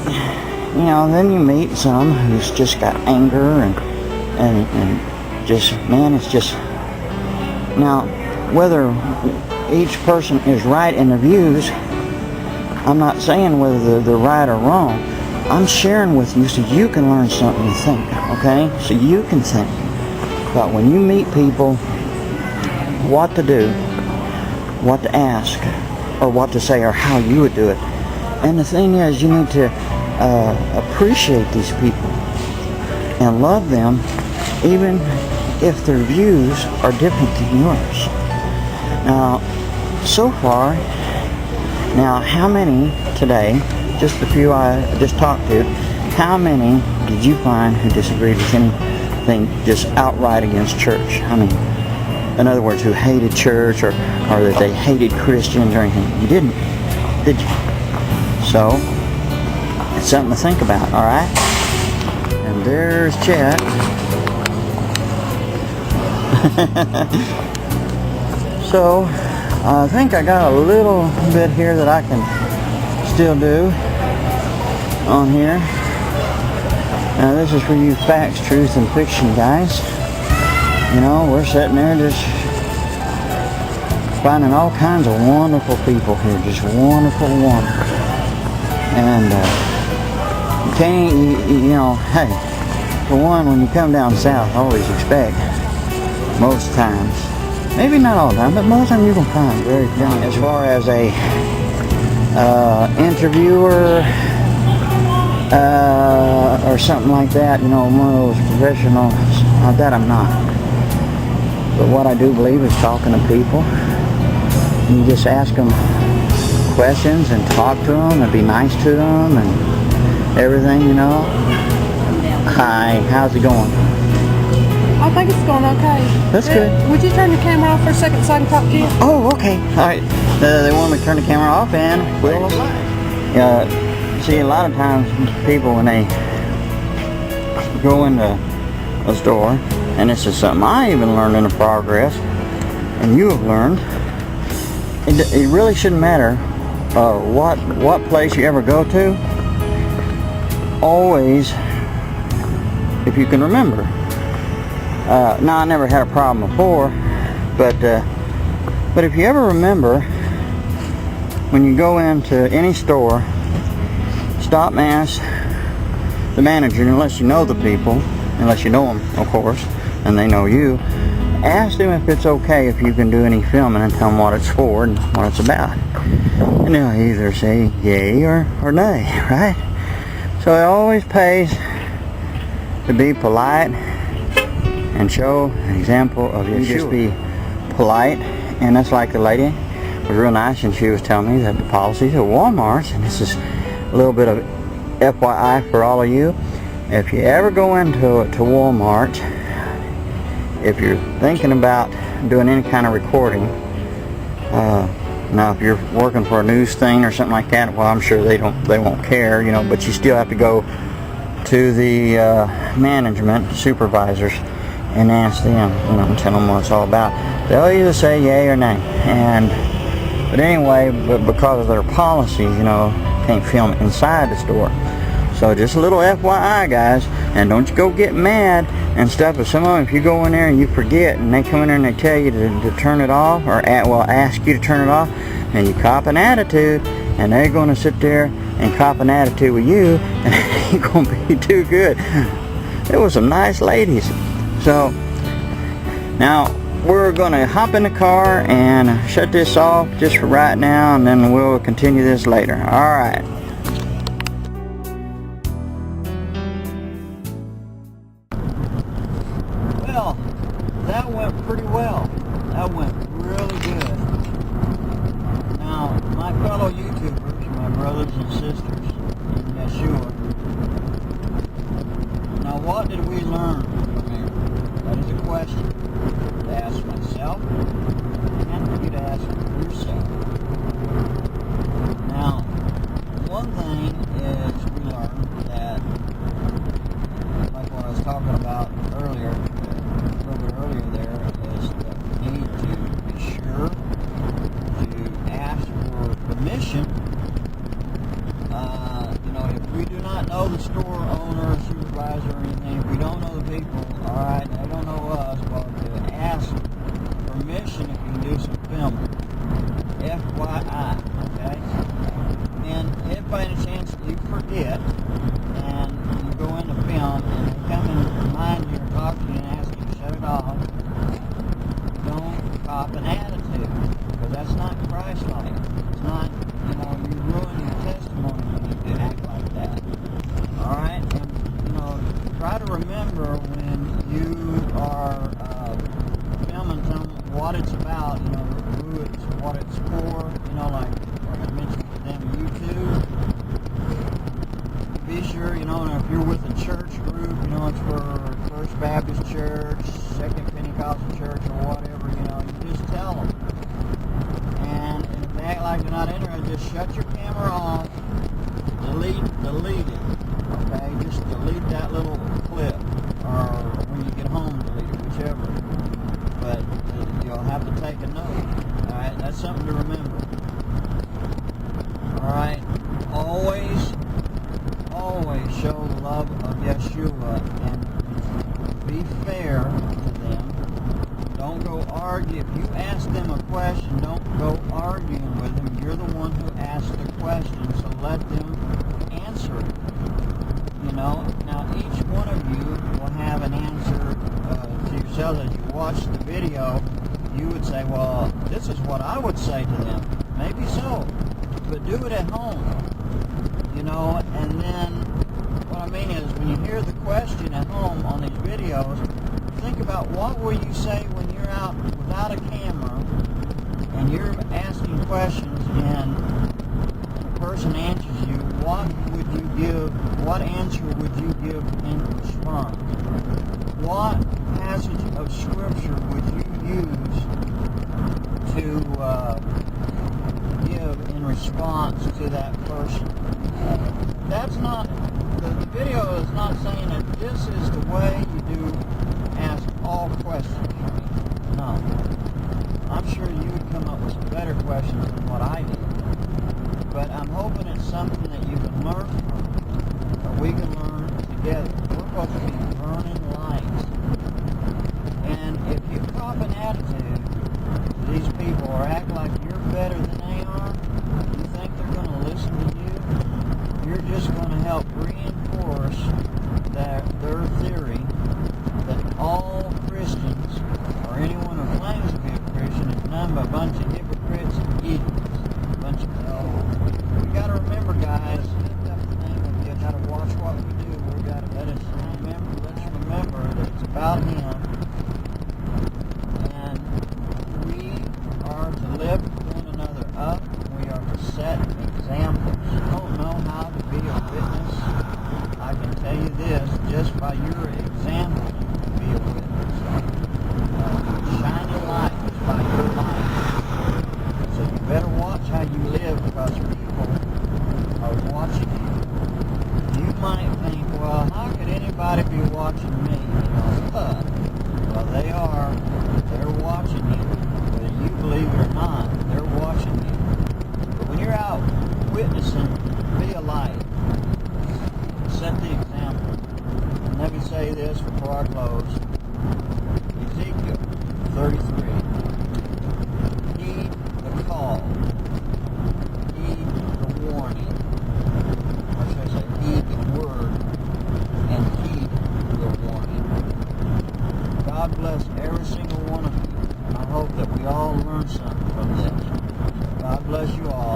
then you meet some who's just got anger and just, man, it's just, now, whether each person is right in their views, I'm not saying whether they're right or wrong. I'm sharing with you so you can learn something to think, okay? So you can think about when you meet people, what to do, what to ask, or what to say, or how you would do it. And the thing is, you need to appreciate these people and love them, even if their views are different than yours. Now, so far, now how many today, just the few I just talked to, how many did you find who disagreed with anything just outright against church? I mean, in other words, who hated church or that they hated Christians or anything? You didn't, did you? So, it's something to think about, alright? And there's Chet. So, I think I got a little bit here that I can still do on here. Now this is for you facts, truth, and fiction guys. We're sitting there just finding all kinds of wonderful people here, just wonderful. And you can't, hey, for one, when you come down south, always expect, most times, maybe not all the time, but most times you can find very young. As far as a interviewer or something like that, one of those professionals, that I'm not. But what I do believe is talking to people. And you just ask them questions and talk to them and be nice to them and everything, Hi, how's it going? I think it's going okay. That's good. Would you turn the camera off for a second so I can talk to you? Oh, okay. All right. They want me to turn the camera off and we'll see, a lot of times people, when they go into a store, and this is something I even learned in the progress, and you have learned, it really shouldn't matter what place you ever go to. Always, if you can remember. Now, I never had a problem before, but if you ever remember, when you go into any store, stop and ask the manager, unless you know the people, unless you know them, of course, and they know you, ask them if it's okay if you can do any filming and tell them what it's for and what it's about. And they'll either say yay or nay, right? So it always pays to be polite and show an example of YESHUA. Just be polite, and that's like the lady was real nice, and she was telling me that the policies at Walmart, and this is a little bit of FYI for all of you, if you ever go into Walmart, if you're thinking about doing any kind of recording, now if you're working for a news thing or something like that, well, I'm sure they won't care, but you still have to go to the management supervisors and ask them, and tell them what it's all about. They'll either say yay or nay. But anyway, because of their policies, can't film inside the store. So just a little FYI, guys, and don't you go get mad and stuff. But some of them, if you go in there and you forget, and they come in there and they tell you to turn it off, or ask you to turn it off, and you cop an attitude, and they're going to sit there and cop an attitude with you, and it ain't going to be too good. There were some nice ladies. So now we're going to hop in the car and shut this off just for right now, and then we'll continue this later. All right. Well, that went pretty well. That went really good. Now, my fellow YouTubers, my brothers and sisters in YESHUA, now what did we learn from here? That is a question to ask myself and for you to ask yourself. Now, one thing is we learned that, like what I was talking about earlier, a little bit earlier there, is that we need to be sure to ask for permission. If we do not know the store owner, supervisor, or anything, if we don't know the people, alright, they don't know us, well, to ask permission if you can do some filming. FYI, okay? And if by any chance you forget, and you go in to film, and they come and remind you or talk to you and ask you to shut it off, don't cop an attitude, because that's not Christ-like. It's not, you ruin your testimony when you act like that. Alright? And, try to remember when you are filming what it's about, what it's for, like I mentioned to them, YouTube. Be sure, and if you're with a church group, it's for First Baptist Church, Second Pentecostal Church, or whatever, you just tell them. And if they act like they're not interested, just shut your camera off, delete it, okay? Just delete that little clip, or when you get home, delete it, whichever. But you'll have to take a note, alright? That's something to remember. Alright? Always show the love of Yeshua and be fair to them. Don't go argue. If you ask them a question, don't go arguing with them. You're the one who asked the question, so let them answer it. Now each one of you will have an answer to yourselves as you watch the video. You would say, well, this is what I would say to them. Maybe so, but do it at home. And then what I mean is, when you hear the question at home on these videos, think about what will you say when you're out without a camera and you're asking questions and the person answers you. What answer would you give in response? What passage of scripture would you use to give in response to that person? That's not, the video is not saying that this is the way you do ask all questions. No. I'm sure you would come up with some better questions than what I did. But I'm hoping it's something that you can learn from, or we can learn together. We're supposed to be burning lights. And if you cop an attitude to these people or act like you're better than they are, you think they're going to listen to you? You're just going to help reinforce their theory that all Christians, or anyone who claims to be a Christian, is nothing but a bunch of hypocrites and idiots. A bunch of we got to remember, guys, we got to watch what we do. We got to let's remember that it's about Him, and we are to lift one another up. We are to set examples. You don't know how to be a witness. I can tell you this, just by your example, you can be a witness. Shine your light just by your life. So you better watch how you live, because people are watching you. You might think, well, how could anybody be watching me? Well, they are. They're watching you. Whether you believe it or not, they're watching you. But when you're out witnessing, be a light. Set the example. And let me say this before I close. Ezekiel 33. Heed the call. Heed the warning. Or should I say, heed the word and heed the warning. God bless every single one of you. And I hope that we all learn something from this. God bless you all.